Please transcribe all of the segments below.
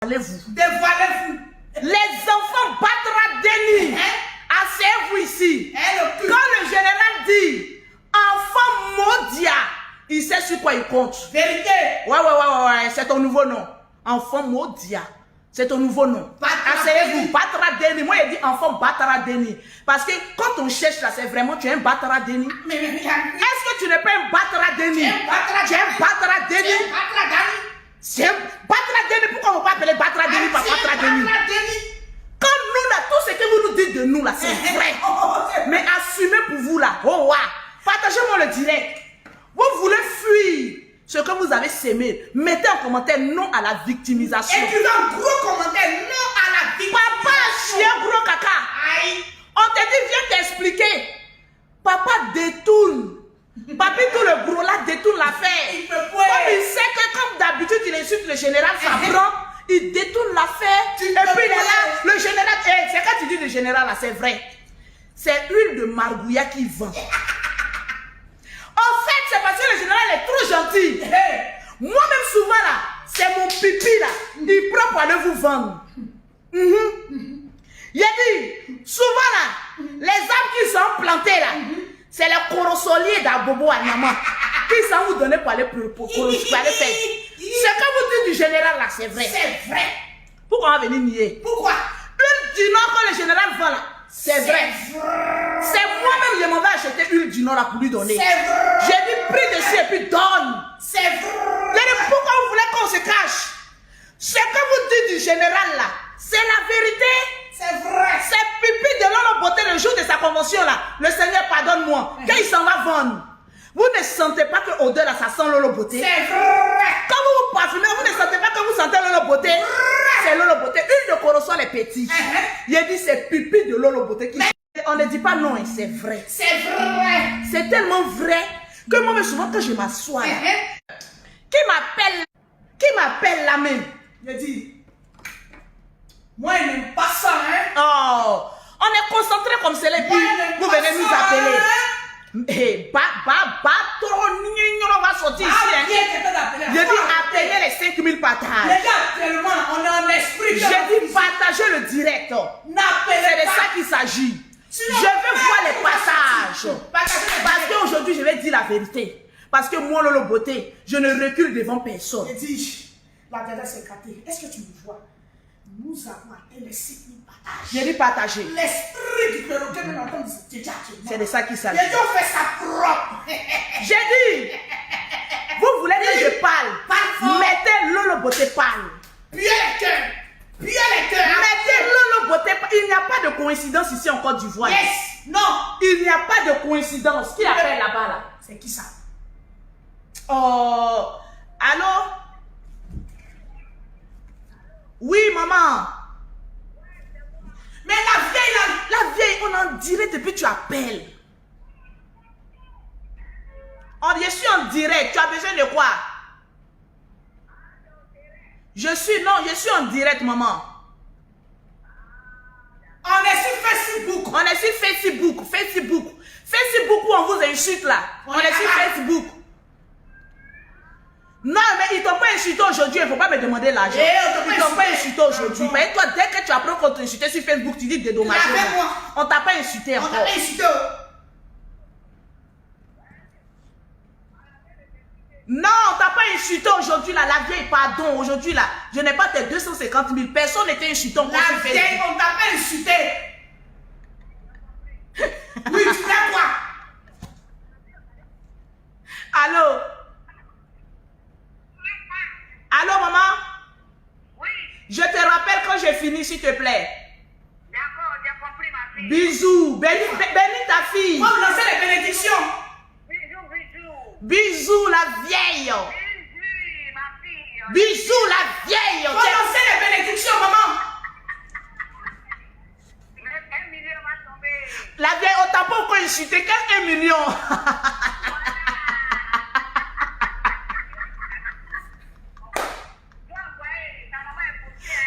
Dévoilez-vous. Dévoilez-vous. Les enfants battra Denis. Asseyez-vous ici. Quand le général dit enfant Modia, il sait sur quoi il compte. Vérité. Ouais, c'est ton nouveau nom. Enfant Modia. C'est ton nouveau nom. Asseyez-vous. Battra Denis. Moi, il dit enfant battra Denis. Parce que quand on cherche là, c'est vraiment tu es un battra Denis. Est-ce que tu n'es pas un battra Denis? Tu es un battra Denis. C'est un battra Denis. Pourquoi on ne peut pas appeler battra Denis par battra Denis? Quand nous là, tout ce que vous nous dites de nous là, c'est vrai. Mais assumez pour vous là. Oh ouais. Partagez-moi le direct. Vous voulez fuir ce que vous avez sémé. Mettez en commentaire non à la victimisation. Écrivez un gros commentaire non à la victimisation. Papa, chien, gros caca. Aïe. On te dit, viens t'expliquer. Papa détourne. Papi, tout le gros là détourne l'affaire. Comme il sait que comme d'habitude, il insulte le général Sabran, il détourne l'affaire. Et puis il est là, le général. C'est quand tu dis le général là, c'est vrai. C'est l'huile de margouilla qui vend. En fait, c'est parce que le général est trop gentil. Moi-même, souvent là, c'est mon pipi là. Il prend pour aller vous vendre. Il a dit, souvent là, les arbres qui sont plantés là, c'est les corosoliers d'Abobo à Nama qui sont vous donner pour aller faire. Ce que vous dites du général là, c'est vrai. C'est vrai. Pourquoi on va venir nier? Pourquoi? Huile du Nord que le général vend là, c'est vrai. C'est moi-même qui m'en vais acheter huile du Nord là pour lui donner. C'est vrai. J'ai dit pris dessus et puis donne. C'est vrai. Pourquoi vous voulez qu'on se cache? Ce que vous dites du général là, c'est la vérité. C'est vrai. C'est pipi de Lolo Beauté le jour de sa convention là. Le Seigneur pardonne-moi. Quand il s'en va vendre, vous ne sentez pas que l'odeur là, ça sent Lolo Beauté? C'est vrai. Quand vous vous parfumez, vous ne sentez pas que vous sentez Lolo Beauté? C'est Lolo Beauté. Huile de corosol est petite. Il a dit c'est pipi de Lolo Beauté qui. On ne dit pas non, c'est vrai. C'est vrai. C'est tellement vrai que moi, souvent, quand je m'assois là, qui m'appelle la main? Je dis, moi, je n'aime pas ça, hein. Oh, on est concentré comme cela, et puis vous venez nous appeler. Eh, trop on va sortir ici. Hein. Je dis appelez les 5000 partages. Déjà, actuellement, on est en esprit. Je dis partagez le direct. C'est de ça qu'il s'agit. Je veux voir les passages. Parce qu'aujourd'hui, je vais dire la vérité. Parce que moi, Lolo Beauté, je ne recule devant personne. Je dis, la dernière c'est éclaté. Est-ce que tu me vois? Nous avons atteint les 5000 partages. J'ai dit partager. L'esprit du perroquet nous entend déjà. C'est de ça qu'il s'agit. Les gens font ça propre. J'ai dit, vous voulez que je parle? Mettez Lolo Beauté parle. Bien les cœurs. Bien les cœurs. Mettez Lolo Beauté parle. Il n'y a pas de coïncidence ici en Côte d'Ivoire. Yes. Non. Il n'y a pas de coïncidence. Qui appelle là-bas là? C'est qui ça? Oh, allô? Oui, maman. Mais la vieille, on en dirait depuis que tu appelles. Je suis en direct. Tu as besoin de quoi? Je suis en direct, maman. On est sur Facebook. On est sur Facebook. Facebook où on vous insulte là. On est sur Facebook. Non, mais ils t'ont pas insulté aujourd'hui, il ne faut pas me demander l'argent. Ils t'ont pas insulté aujourd'hui. Mais toi, dès que tu apprends qu'on t'a insulté sur Facebook, tu dis dédommagé. On t'a pas insulté encore. On t'a pas insulté. Non, on t'a pas insulté aujourd'hui là, la vieille, pardon, aujourd'hui là, je n'ai pas tes 250 000, personne n'était insulté encore sur Facebook. La vieille, on t'a pas insulté. Oui, tu fais quoi? Allô? Allô, maman? Oui. Je te rappelle quand j'ai fini, s'il te plaît. D'accord, j'ai compris, ma fille. Bisous. Bénis ta fille. On va lancer les bénédictions. Bisous. Bisous, la vieille. Bisous, ma fille. Bisous, la vieille. On va lancer les bénédictions, maman. 1 million va tomber. La vieille, on t'a pas encore insulté. Qu'est-ce 1 million?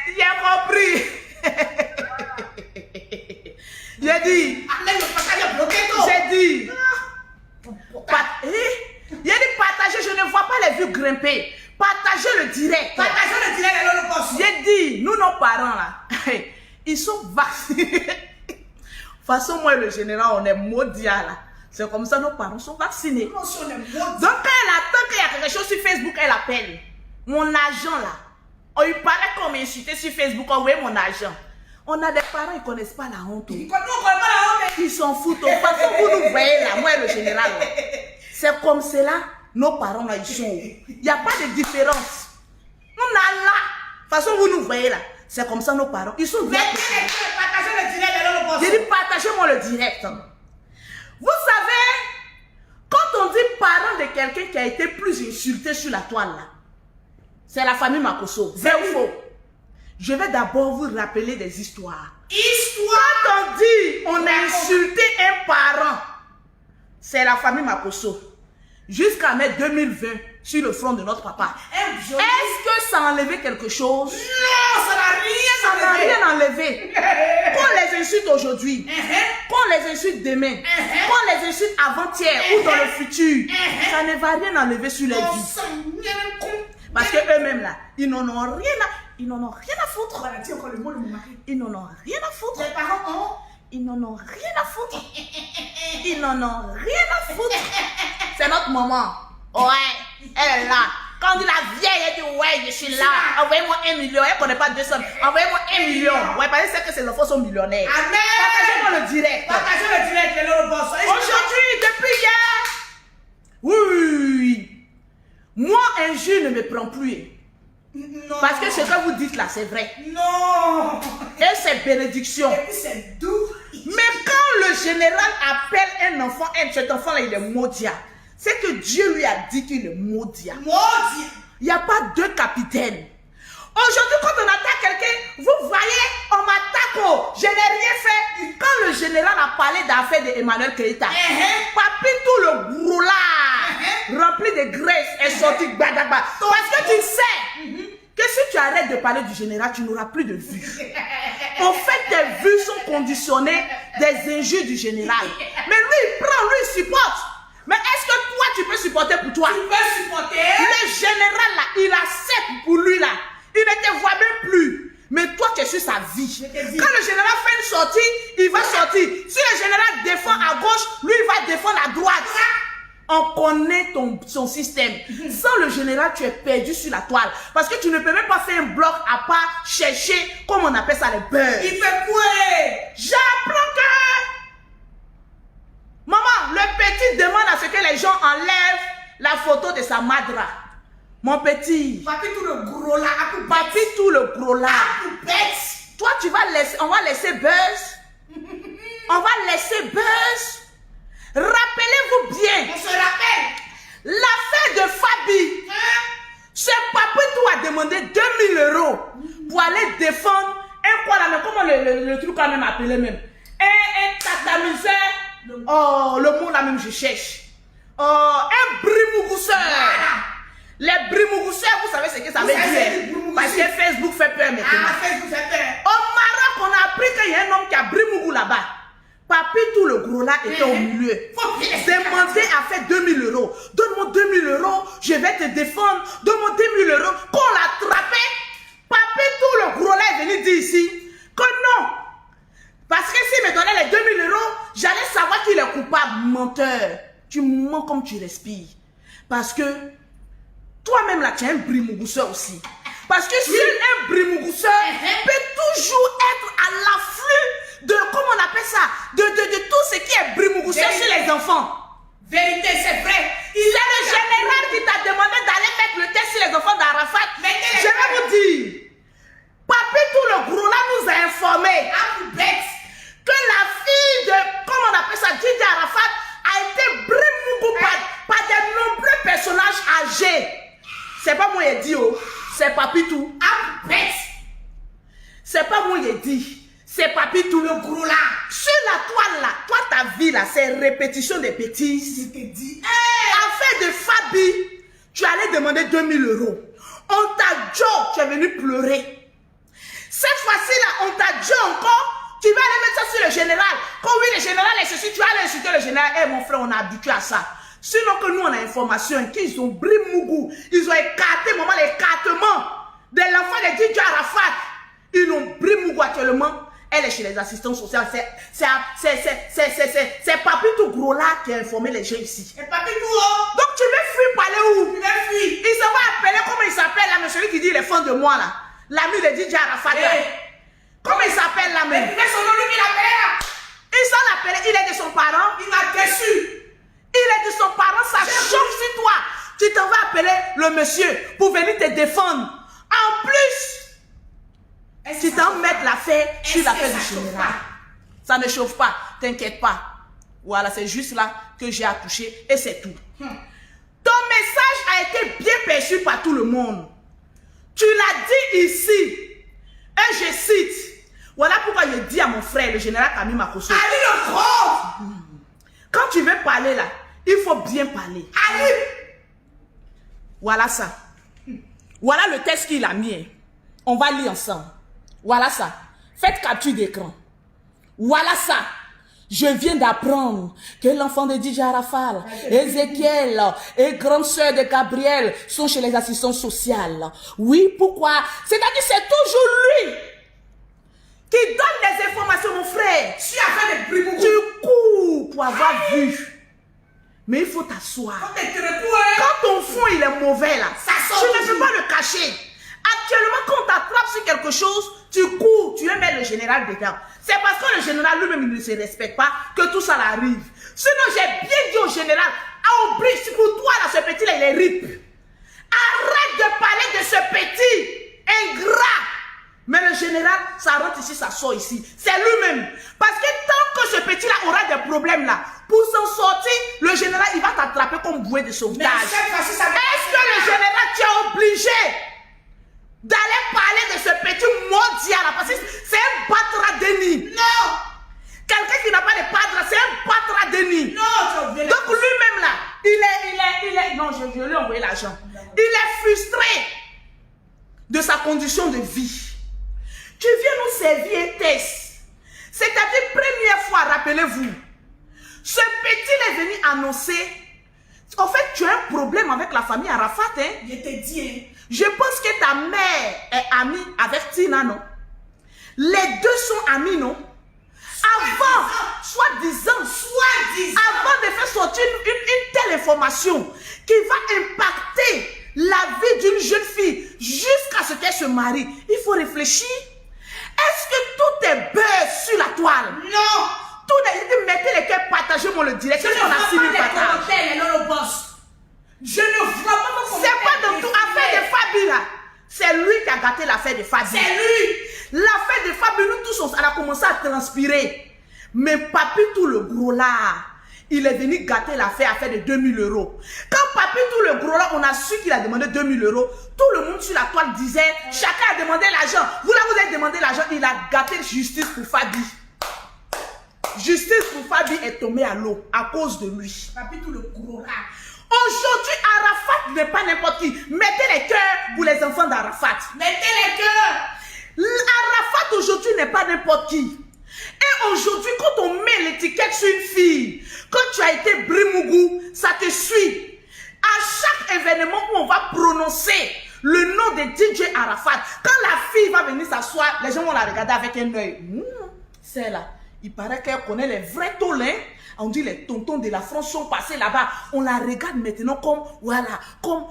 J'ai compris. J'ai dit. J'ai dit. Il a dit partager, je ne vois pas les vues grimper. Partagez le direct. Partagez le direct et le poste. J'ai dit. dit, nous, nos parents, là, ils sont vaccinés. De toute façon, moi et le général, on est maudits, là. C'est comme ça, nos parents sont vaccinés. Non, si on est maudits. Donc, quand elle attend qu'il y a quelque chose sur Facebook, elle appelle. Mon agent, là. Oh, il paraît qu'on m'a insulté sur Facebook, envoyez mon agent. On a des parents, ils ne connaissent pas la honte. Nous, on connaît pas la honte. Ils s'en foutent. De toute façon, vous nous voyez là, moi et le général. C'est comme cela, nos parents là, ils sont. Il n'y a pas de différence. On a là. De toute façon, vous nous voyez là. C'est comme ça, nos parents. Ils sont bien. Partagez le direct de l'autre. J'ai dit, partagez-moi le direct. Vous savez, quand on dit parent de quelqu'un qui a été plus insulté sur la toile là, c'est la famille Makosso. Vrai ou faux? Je vais d'abord vous rappeler des histoires. Quand on dit on a insulté un parent, c'est la famille Makosso. Jusqu'à mai 2020, sur le front de notre papa. Est-ce que ça a enlevé quelque chose? Non, ça n'a rien enlevé. Qu'on les insulte aujourd'hui, qu'on les insulte demain, qu'on les insulte avant-hier ou dans le futur, ça ne va rien enlever sur les vies. Parce que eux-mêmes là, ils n'en ont rien à foutre. Voilà, dis encore le mot de mon mari. Ils n'en ont rien à foutre. Les parents ont. Ils n'en ont rien à foutre. Ils n'en ont rien à foutre. C'est notre maman. Ouais, elle est là. Quand on dit la vieille, elle dit ouais, je suis là. Envoyez-moi 1 million. Elle ne connaît pas 200. Envoyez-moi 1 million. Ouais, parce que ces enfants sont millionnaires. Amen. Partagez-moi le direct. Partagez le direct de l'autre boss. Aujourd'hui, depuis hier. Oui. Moi, un jeu ne me prend plus. Non. Parce que ce que vous dites là, c'est vrai. Non. Et c'est bénédiction. Et puis c'est doux. Mais quand le général appelle un enfant, cet enfant-là, il est maudit. C'est que Dieu lui a dit qu'il est maudit. Maudit. Il n'y a pas deux capitaines. Aujourd'hui, quand on attaque quelqu'un, vous voyez, on m'attaque, oh, je n'ai rien fait. Quand le général a parlé d'affaires d'Emmanuel Keïta, papi, tout le gros là, rempli de graisse, est sorti badaba. Parce que tu sais que si tu arrêtes de parler du général, tu n'auras plus de vues. En fait, tes vues sont conditionnées des injures du général. Mais lui, il prend, lui, il supporte. Mais est-ce que toi, tu peux supporter pour toi? Tu peux supporter. Le général là, il accepte pour lui là. Il ne te voit même plus. Mais toi, tu es sur sa vie. Quand le général fait une sortie, il va sortir. Si le général défend à gauche, lui, il va défendre à droite. On connaît son système. Sans le général, tu es perdu sur la toile. Parce que tu ne peux même pas faire un bloc à part chercher, comme on appelle ça, les beurs. Il fait quoi? J'apprends que... Maman, le petit demande à ce que les gens enlèvent la photo de sa madra. Mon petit. Papi tout le gros là. Papi tout le gros là. Toi, tu vas laisser, on va laisser Buzz. On va laisser Buzz. Rappelez-vous bien. On se rappelle. L'affaire de Fabi. Ce papi tout a demandé 2000 € pour aller défendre un quoi là, mais comment le truc quand même appelé même. Un tatamiseur. Oh, le mot là même je cherche. Oh, un brimougousseur. Les brimougousseurs, vous savez ce que ça veut dire. Parce que Facebook fait peur maintenant. Facebook fait peur. Au Maroc, on a appris qu'il y a un homme qui a brimougou là-bas. Papi, tout le gros là était au milieu. Demandez à faire 2000 €. Donne-moi 2000 €, je vais te défendre. Donne-moi 2000 €. Quand on l'a attrapé, papi, tout le gros là est venu dire ici que non. Parce que s'il me donnait les 2000 €, j'allais savoir qu'il est coupable. Menteur. Tu mens comme tu respires. Parce que toi-même là, tu es un brimougousseur aussi. Parce que si un brimougousseur peut toujours être à l'afflux de, comment on appelle ça, de tout ce qui est brimougousseur chez les enfants. Vérité, c'est vrai. C'est le général qui t'a demandé d'aller mettre le test sur les enfants d'Arafat. Je vais vous dire, papi tout le gros là nous a informé que la fille de, comment on appelle ça, Didi Arafat a été brimougou par de nombreux personnages âgés. C'est pas moi qui ai dit, oh. C'est papi tout. C'est pas moi qui ai dit. C'est papi tout le gros là. Sur la toile là, toi ta vie là, c'est répétition des bêtises. Je te dis. Affaire de Fabi, tu allais demander 2000 €. On t'a dit, tu es venu pleurer. Cette fois-ci là, on t'a dit encore, tu vas aller mettre ça sur le général. Quand oui, le général est ceci, tu vas aller insulter le général. Eh mon frère, on est habitué à ça. Sinon que nous, on a information qu'ils ont brimougou. Ils ont écarté, maman, l'écartement de l'enfant de Didi Arafat. non, Brimougou actuellement, elle est chez les assistants sociaux. C'est Papi tout gros là qui a informé les gens ici. Et papi tout haut. Donc tu veux fuir par aller où? Tu veux fuir. Il se va appeler, comment il s'appelle là, celui qui dit les fonds de moi là. L'ami de DJ Arafat là. Comment il s'appelle là même? Mais son nom lui qui l'appelait là. Il s'en appelait, il est de son parent. Il m'a déçu. Il est de son parent, ça chauffe sur toi. Tu t'en vas appeler le monsieur pour venir te défendre. En plus, tu t'en mets l'affaire sur l'affaire du général. Ça ne chauffe pas, t'inquiète pas. Voilà, c'est juste là que j'ai accouché et c'est tout. Ton message a été bien perçu par tout le monde. Tu l'as dit ici. Et je cite. Voilà pourquoi je dis à mon frère, le général Camille Makosso. Ali le gros. Quand tu veux parler là, il faut bien parler. Ali. Voilà ça. Voilà le texte qu'il a mis. On va lire ensemble. Voilà ça. Faites capture d'écran. Voilà ça. Je viens d'apprendre que l'enfant de DJ Arafat, Ézéchiel et grande sœur de Gabriel sont chez les assistants sociaux. Oui, pourquoi? C'est-à-dire c'est toujours lui qui donne les informations, mon frère. Tu as fait des Brimougou. Tu cours pour avoir vu. Mais il faut t'asseoir. Quand ton fond il est mauvais là, Ça sort tu ne toujours. peux pas le cacher. Actuellement, quand on t'attrape sur quelque chose, tu cours, tu veux mettre le général dedans. C'est parce que le général lui-même il ne se respecte pas que tout ça arrive. Sinon, j'ai bien dit au général, oublie, pour toi là, ce petit là, il est rip. Arrête de parler de ce petit ingrat. Mais le général, ça rentre ici, ça sort ici. C'est lui-même. Parce que tant que ce petit-là aura des problèmes là, pour s'en sortir, le général, il va t'attraper comme bouée de sauvetage. Mais cette fois-ci, ça va- Est-ce que le général, tu es obligé d'aller parler de ce petit mondial là? Parce que c'est un Batra-Deni. Non. Quelqu'un qui n'a pas de padre, c'est un Batra-Deni. Non, tu as oublié. Donc lui-même là, il est, non, je lui ai envoyé l'argent. Il est frustré de sa condition de vie. Tu viens nous servir un test. C'est-à-dire, première fois, rappelez-vous, ce petit est venu annoncer, en fait, tu as un problème avec la famille Arafat, hein? Je t'ai dit, hein. Je pense que ta mère est amie avec Tina, non? Les deux sont amis, non? Avant, soi-disant, avant de faire sortir une telle information qui va impacter la vie d'une jeune fille jusqu'à ce qu'elle se marie, il faut réfléchir. Est-ce que tout est beurre sur la toile? Non. Tout est... Mettez les cœurs, partagez-moi le direct. Je ne On a vois 6 000 pas les partages. commentaires, les lolo-boss. Je ne vois pas vos commentaires. C'est pas dans tout affaire de Fabi là. C'est lui qui a gâté l'affaire de Fabi. C'est lui. L'affaire de Fabi, nous tous, elle a commencé à transpirer. Mais Papi tout le gros là, il est venu gâter l'affaire de 2000 €. Quand Papi tout le gros là, on a su qu'il a demandé 2000 €. Tout le monde sur la toile disait, chacun a demandé l'argent. Vous là, vous avez demandé l'argent. Il a gâté justice pour Fabi. Justice pour Fabi est tombée à l'eau à cause de lui. Papi tout le gros là. Aujourd'hui, Arafat n'est pas n'importe qui. Mettez les cœurs pour les enfants d'Arafat. Mettez les cœurs. Arafat aujourd'hui n'est pas n'importe qui. Et aujourd'hui, quand on met l'étiquette sur une fille, quand tu as été Brimougou, ça te suit. À chaque événement où on va prononcer le nom de DJ Arafat, quand la fille va venir s'asseoir, les gens vont la regarder avec un œil. C'est là. Il paraît qu'elle connaît les vrais tolins. On dit les tontons de la France sont passés là-bas. On la regarde maintenant comme, voilà, comme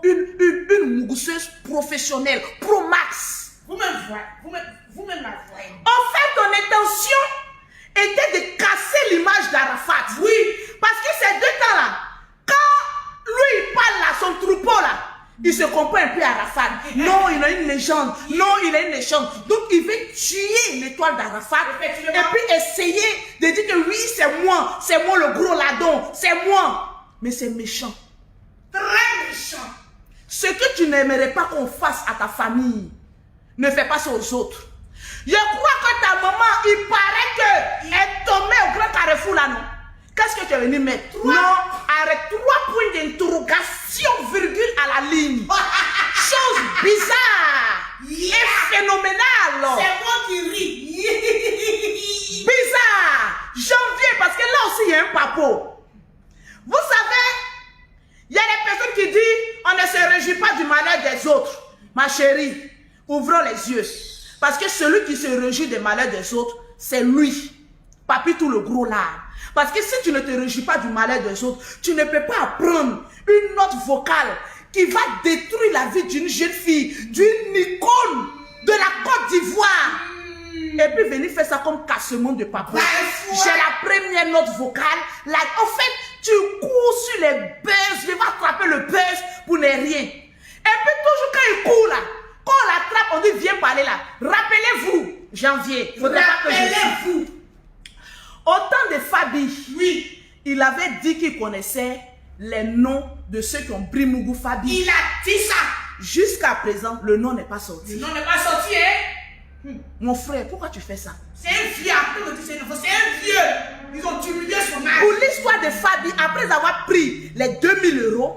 une mousseuse professionnelle, pro max. Vous-même la voyez. En fait, ton intention était de casser l'image d'Arafat. Oui. Parce que ces deux temps-là, quand lui il parle là, son troupeau là, il se comprend un peu Arafat. Non, il a une légende. Non, il a une légende. Donc, il veut tuer l'étoile d'Arafat. Et puis essayer de dire que oui, c'est moi le gros ladon, c'est moi. Mais c'est méchant. Très méchant. Ce que tu n'aimerais pas qu'on fasse à ta famille, ne fais pas ça aux autres. Je crois que ta maman, il paraît qu'elle est tombée au grand carrefour là, non? Qu'est-ce que tu es venu mettre? Non, arrête, 3 points d'interrogation, virgule à la ligne. Chose bizarre et phénoménale. C'est moi qui ris. Bizarre. Janvier, parce que là aussi, il y a un papo. Vous savez, il y a des personnes qui disent, on ne se réjouit pas du malheur des autres. Ma chérie, ouvrons les yeux. Parce que celui qui se réjouit des malheurs des autres, c'est lui. Papi, tout le gros là. Parce que si tu ne te réjouis pas du malheur des autres, tu ne peux pas apprendre une note vocale qui va détruire la vie d'une jeune fille, d'une icône de la Côte d'Ivoire. Et puis venir faire ça comme cassement de papa. J'ai la première note vocale. Là, en fait, tu cours sur les buzz. Je vais attraper le buzz pour ne rien. Et puis toujours quand il court là, quand on l'attrape, on dit viens parler là. Rappelez-vous, janvier. Faudrait pas que je vous. Au temps de Fabi, oui, il avait dit qu'il connaissait les noms de ceux qui ont pris Mougou Fabi. Il a dit ça. Jusqu'à présent, le nom n'est pas sorti. Le nom n'est pas sorti, hein? Mon frère, pourquoi tu fais ça? C'est un vieux, c'est un vieux. Ils ont diminué son âge. Pour l'histoire de Fabi, après avoir pris les 2000 €,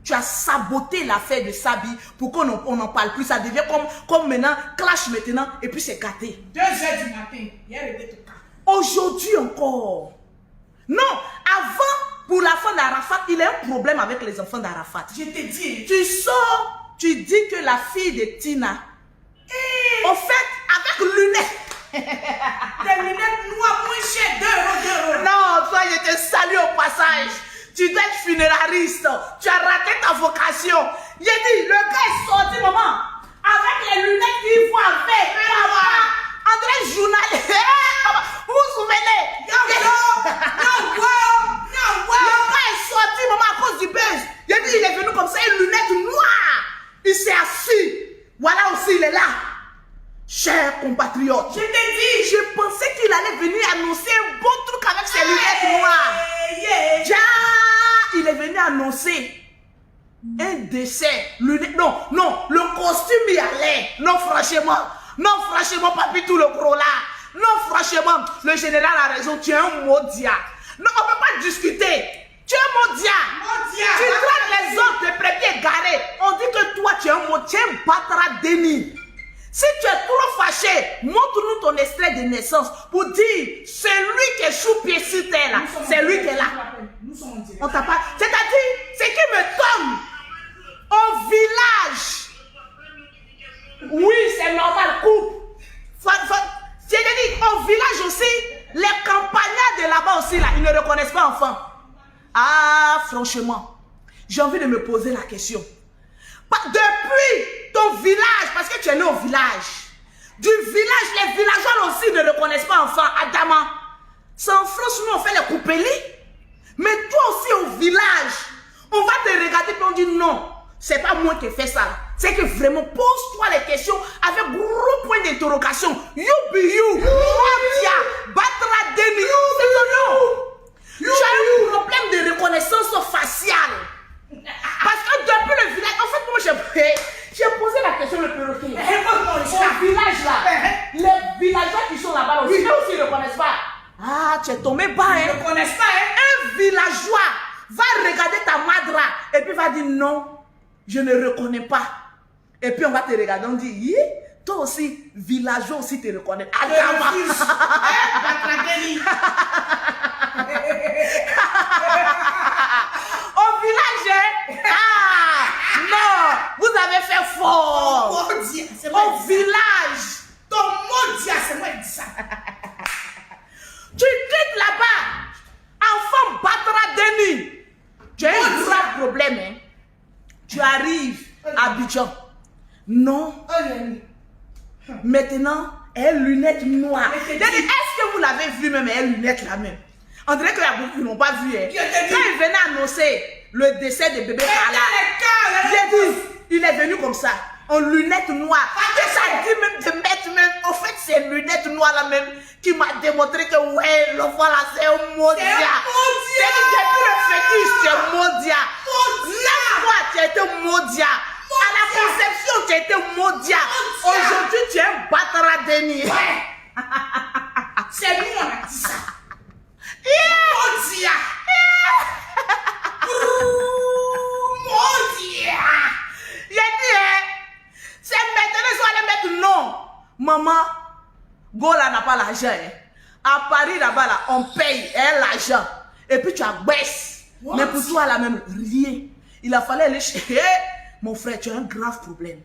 tu as saboté l'affaire de Sabi pour qu'on n'en parle plus. Ça devient comme maintenant, clash maintenant, et puis c'est gâté. 2 h du matin, il y a le tout cas. Aujourd'hui encore. Non, avant, pour la fin d'Arafat, il a un problème avec les enfants d'Arafat. Je t'ai dit. Tu sors, tu dis que la fille de Tina, au fait, avec lunettes. Des lunettes noires moins chères, 2 €. Non, toi, je te salue au passage. Tu dois être funérariste. Tu as raté ta vocation. J'ai dit, le gars est sorti, maman, avec les lunettes qu'il faut avec. André Journal. Vous vous souvenez? Le gars est sorti, maman, à cause du buzz. J'ai dit, il est venu comme ça, une lunette noire. Il s'est assis. Voilà aussi, il est là. Chers compatriotes, Je t'ai dit. je pensais qu'il allait venir annoncer un bon truc avec ses lunettes noires. Il est venu annoncer un décès. Non, le costume y allait. Non, franchement, papi, tout le gros là. Non, franchement, le général a raison, tu es un maudit. Non, on ne peut pas discuter. Tu es un maudit. Tu traites les autres de prépieds garés. On dit que toi, tu es un maudit, tu es un bâtard déni. Si tu es trop fâché, montre-nous ton extrait de naissance pour dire c'est lui qui est sous-pied sur terre là. C'est lui qui est là. Nous sommes en direct. On t'a pas. C'est-à-dire, ce qui me tombe au village. Oui, c'est normal, coupe. C'est-à-dire, au village aussi, les campagnards de là-bas aussi, là, ils ne reconnaissent pas enfant. Ah, franchement, j'ai envie de me poser la question. Depuis ton village, parce que tu es né au village, du village, les villageois aussi ne reconnaissent pas enfant. Adama, c'est en France, nous on fait les coupélis. Mais toi aussi au village, on va te regarder et on dit non, c'est pas moi qui fais ça. C'est que vraiment, pose-toi les questions avec gros point d'interrogation. You be you, Modia, Batra Deni, c'est ton nom. Tu as un problème de reconnaissance faciale. Parce que depuis le village, en fait, moi j'ai posé la question le perroquet. Au village là, les villageois qui sont là-bas aussi, eux aussi ne reconnaissent pas. Ah, tu es tombé bas, hein. Ils ne connaissent pas, hein. Un villageois va regarder ta madra et puis va dire non, je ne reconnais pas. Et puis on va te regarder, on dit, toi aussi, villageois aussi te reconnaît. Adama. Au village, non, vous avez fait fort. Au village, ton maudit, c'est moi qui dis ça. tu quittes là-bas, enfant Batra Deni. Tu as un grave problème, hein. Tu arrives à Abidjan. Non. Maintenant, elle lunettes noires. Est-ce que vous l'avez vu même, elle lunettes là même? On dirait que beaucoup n'ont pas vu. Hein. Quand il venait annoncer le décès de bébé Kala, j'ai dit, il est venu comme ça, en lunettes noires. Et ça dit même de mettre même, en fait, ces lunettes noires là même, qui m'a démontré que ouais, l'enfant là, c'est un maudit. C'est depuis le fétiche, tu es maudit. 9 fois, tu as été maudit. À la conception, tu as été maudit. Aujourd'hui, tu es un bâtard déni. C'est nous, on a dit ça. Maudit. Maudit. J'ai dit, c'est maintenant qu'ils allaient mettre non. Maman, Gola n'a pas l'argent. Hein. À Paris, là-bas, là, on paye l'argent. Et puis tu as baisse. Mais pour toi, là même, rien. Il a fallu aller chez... Mon frère, tu as un grave problème.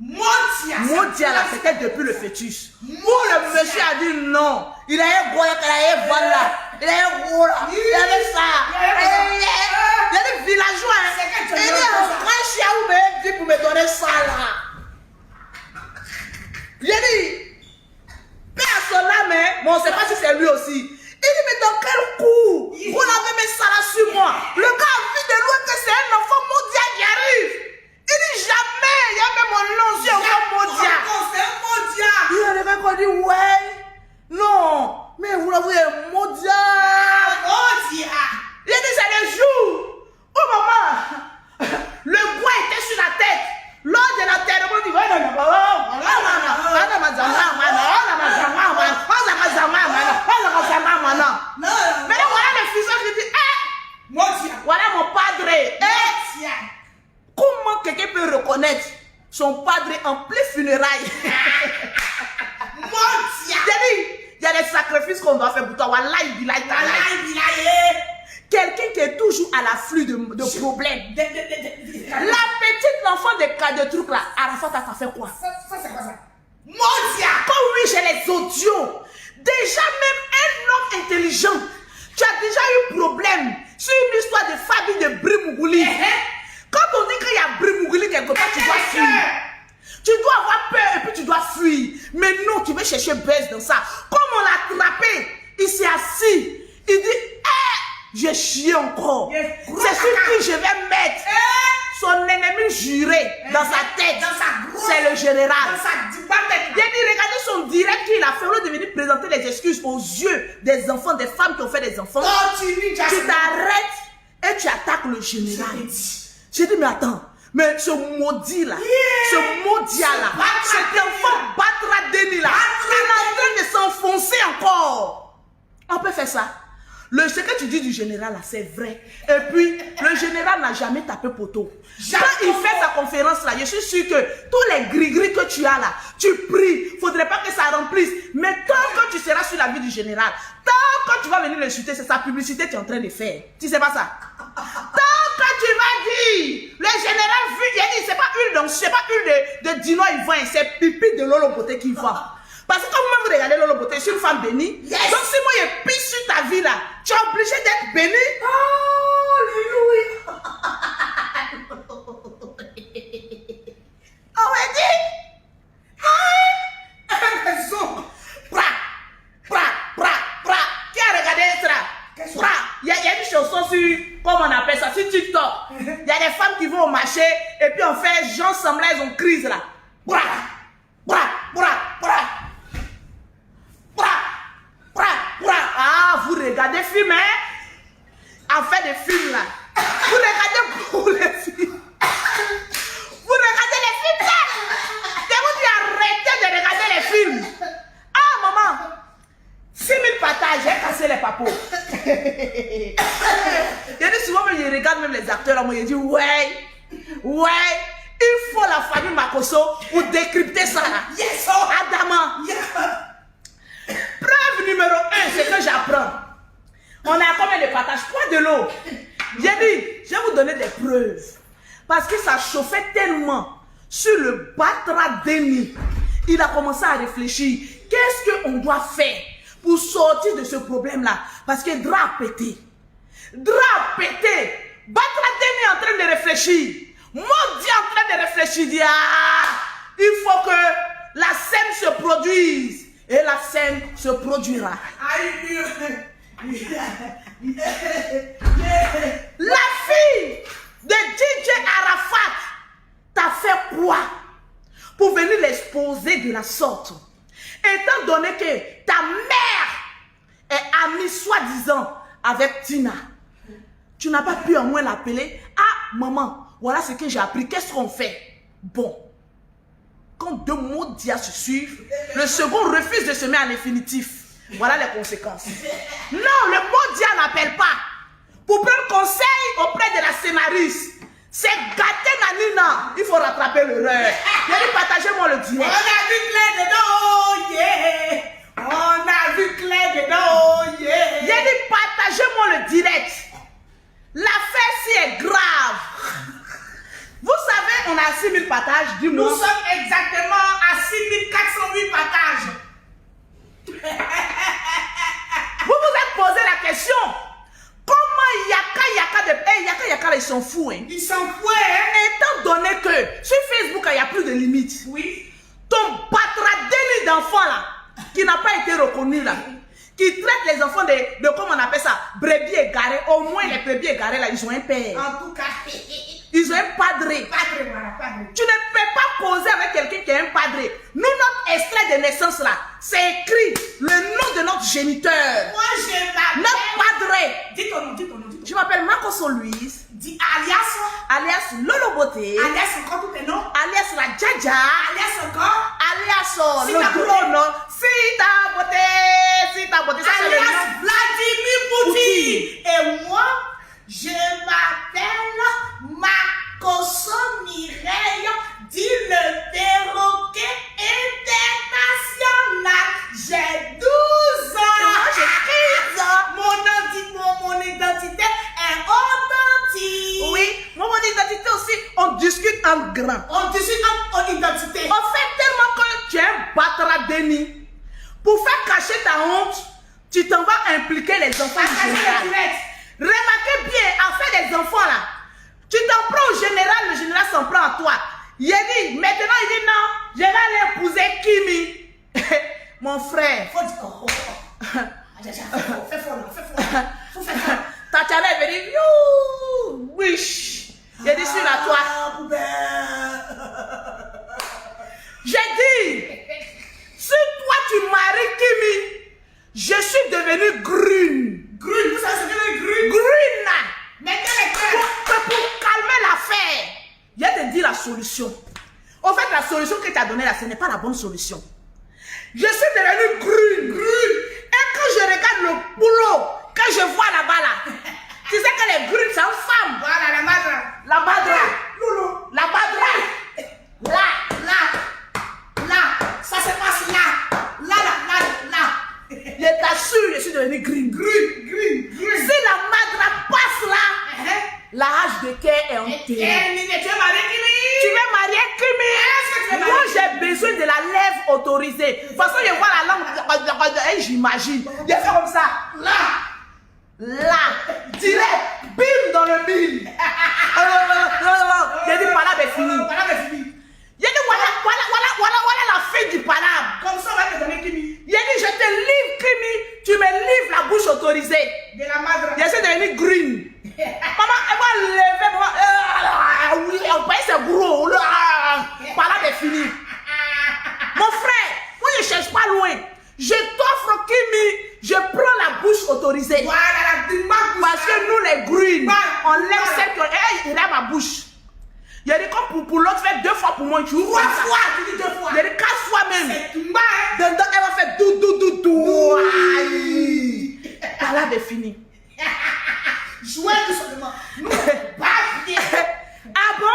Modia là, c'était depuis le fœtus. Le monsieur a dit non. Il avait beau, il avait voilà. Il avait gros là. Il avait ça. Il y a des villageois. Il y a un grand chien où me dit pour me donner ça là. Il a dit, paix à son âme, mais on ne sait pas si c'est lui aussi. Il dit, mais dans quel coup vous avez mis ça là sur moi? Le gars a vu de loin que c'est un enfant Modia qui arrive. Il dit jamais, il y a même mon nom sur un Modia. Il y a des gars qui ont dit, ouais, non, mais vous l'avez Modia. Il a dit, c'est le jour où maman, le bois était sur la tête. Lors de la terre, on dit, mais là, voilà le fils qui dit, voilà mon padre. Comment quelqu'un peut reconnaître son padre en plein funérailles? Il y a des sacrifices qu'on doit faire pour toi. Quelqu'un qui est toujours à l'afflux de problèmes. La petite, l'enfant de cas de trucs là, Arafat, ça fait quoi? Ça c'est quoi ça? Comme oui, j'ai les audios. Déjà, même un homme intelligent, tu as déjà eu problème sur une histoire de famille de Brimougouli. Quand on dit qu'il y a Brimougouli quelque part, tu dois fuir. Tu dois avoir peur et puis tu dois fuir. Mais non, tu veux chercher buzz dans ça. Comme on l'a attrapé, il s'est assis. Il dit, j'ai chié encore. C'est sur qui je vais mettre son ennemi juré dans sa tête. C'est le général. Il a dit, regardez son direct qu'il a fait. Au lieu de venir présenter les excuses aux yeux des enfants, des femmes qui ont fait des enfants. Tu t'arrêtes et tu attaques le général. J'ai dit, mais attends. Mais ce maudit là, ce maudit là, cet enfant Batra Deni là, il est en train de s'enfoncer encore. On peut faire ça. Ce que tu dis du général là, c'est vrai. Et puis, le général n'a jamais tapé poteau. Quand il fait sa conférence là, je suis sûr que tous les gris-gris que tu as là, tu pries. Il ne faudrait pas que ça remplisse. Mais tant que tu seras sur la vie du général, tant que tu vas venir le chuter, c'est sa publicité que tu es en train de faire. Tu sais pas ça? Tant que tu vas dire, le général vu, c'est pas huile donc c'est pas huile de Dino Ivoire, c'est pipi de Lolo Beauté qui va. Parce que quand vous regardez Lolo Beauté, je suis une femme bénie. Donc si moi je pisse sur ta vie là, tu es obligé d'être béni. Alléluia. On va dire, qui a regardé ça? Il y a une chanson sur, comment on appelle ça, sur TikTok. Il y a des femmes qui vont au marché et puis on fait genre semblant, elles ont crise là. Ah, vous regardez film, hein? En fait des films là. Vous regardez pour les films. Vous regardez les films là. Et vous dites arrêtez de regarder les films. Ah maman, 6000 partages, j'ai cassé les papos. Il dit souvent, mais je regarde même les acteurs là, moi je dis ouais, il faut la famille Makosso pour décrypter ça là. Yes, Adama. Preuve numéro 1, c'est que j'apprends. On a combien de partages? 3 de l'eau. J'ai dit, je vais vous donner des preuves. Parce que ça chauffait tellement sur le Batra Deni. Il a commencé à réfléchir. Qu'est-ce qu'on doit faire pour sortir de ce problème-là? Parce que drap a pété. Batra Deni est en train de réfléchir. Maudit en train de réfléchir. Il dit, il faut que la scène se produise. Et la scène se produira. La fille de DJ Arafat t'a fait quoi pour venir l'exposer de la sorte? Étant donné que ta mère est amie soi-disant avec Tina, tu n'as pas pu au moins l'appeler. Ah maman, voilà ce que j'ai appris, qu'est-ce qu'on fait? Bon, quand 2 mots d'IA se suivent, le second refuse de se mettre en infinitif. Voilà les conséquences. Non, le mot d'IA n'appelle pas. Pour prendre conseil auprès de la scénariste, c'est gâter Nanina. Il faut rattraper l'erreur. Il a dit partagez-moi le direct. On a vu Claire dedans, yeah. On a vu Claire dedans, yeah. Il a dit partagez-moi le direct. L'affaire si est grave. Vous savez, on a 6000 partages, dis-moi. Nous sommes s'en fout. Hein. Il s'en fout, hein. Étant donné que sur Facebook, il n'y a plus de limites. Oui. Ton patradéni d'enfants là, qui n'a pas été reconnu là, qui traite les enfants de comment on appelle ça, brebis égarés. Au moins les brebis égarés là, ils ont un père. En tout cas, Ils ont un padré. padre, voilà, padre. Tu ne peux pas causer avec quelqu'un qui est un padré. Nous, notre extrait de naissance là, c'est écrit le nom de notre géniteur. Moi, je m'appelle. Notre padré. Dis ton nom, dis ton nom, dis ton nom. Je m'appelle Makoso Louise, Dis alias. alias Lolo Beauté, Alias encore tous tes noms. alias la Djaja, Alias encore. alias Sita le gros nom, Sita Beauté, ça c'est le Alias nom. Vladimir Pouti. Et moi, je m'appelle Makoso Mireille, dit le perroquet international. J'ai 12 ans. Et moi, j'ai 15 ans. Mon identité est authentique. Oui, moi mon identité aussi, on discute en grand. On discute en identité. On fait tellement que tu es un batradéni. Pour faire cacher ta honte, tu t'en vas impliquer les enfants du général. Remarquez bien, en fait des enfants là, tu t'en prends au général, le général s'en prend à toi. Il dit, maintenant il dit non, je vais aller épouser Kimi. Mon frère. Faut dire, oh. Fais fort, là, fais fort. Faut faire fort. Tatiana est venue, you, wish. J'ai dit sur la toi. J'ai dit, si toi tu maries Kimi, je suis devenu green. Grune, vous savez ce que c'est grune? Green. Mettez les cœurs. Pour calmer l'affaire, je vais te dire la solution. En fait, la solution que tu as donnée là, ce n'est pas la bonne solution. Je suis devenu green. Et quand je regarde le boulot que je vois là-bas là, tu sais que les green, c'est une femme. Voilà, la madre. La badra. Loulou. La badra. Là. Ça se passe là. Là. Je t'assure, je suis devenu green. Grune. Si la madra passe là, la hache de cœur est enterrée. Tu es marié, Tu veux marier Est-ce que tu Kimi? veux Moi, marier? j'ai besoin de la lèvre autorisée. De toute façon, je vois la langue, et j'imagine. Je fais comme ça. Là, direct, bim dans le mille. J'ai dit, palabre est fini. J'ai dit, voilà la fin du palabre. Comme ça, on va te donner Kimi. J'ai dit, je te livre Kimi, tu me livres la bouche autorisée. De la madre. Je suis devenu green. Maman, elle va lever, maman. Oui, on paye c'est gros. Palabre est fini. Mon frère, moi je ne cherche pas loin. Je t'offre Kimi, je prends la bouche autorisée. Voilà, la bouche. Parce que nous les green, on Voilà. lève cette oreille, il a ma bouche. Il a dit comme pour l'autre, fait 2 fois pour moi, tu ouvres 3 ça. fois, tu dis 2 fois. Il a dit 4 fois même. C'est tout bas, hein. Dedans, elle va faire dou. Aïe. Palabre est fini. Jouez tout simplement. Nous, pas bien. Ah bon?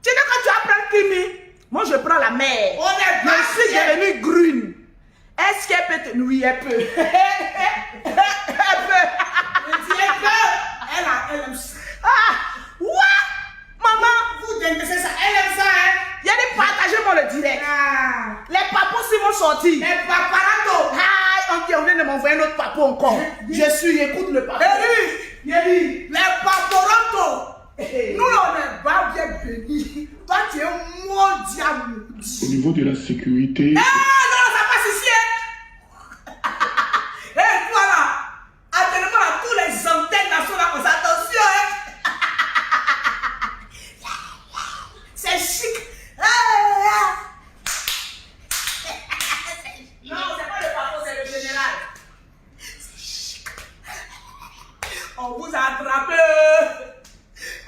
Tu sais quand tu apprends Kimi, moi je prends la mère. On est Je suis bien. devenue green. Est-ce qu'elle peut te... Oui, elle peut. Elle peut. Je dirais que elle aime ça. Ah! What? Maman, Vous délaissez ça, elle aime ça, hein. il y a des partagez-moi le direct. Ah. Les papos aussi m'ont sorti. Les paparatos. Aïe, on vient de m'envoyer notre papo encore. Je suis, écoute le papo. Les paparotos. Nous, on est pas bien bénis. Toi, tu es mondial. Au niveau de la sécurité, Ah non, ça passe ici, hein. Et voilà. Attends-moi à tous les antennes nationales, on attention, hein. C'est chic. Non, c'est pas le papo, c'est le général. On vous a attrapé.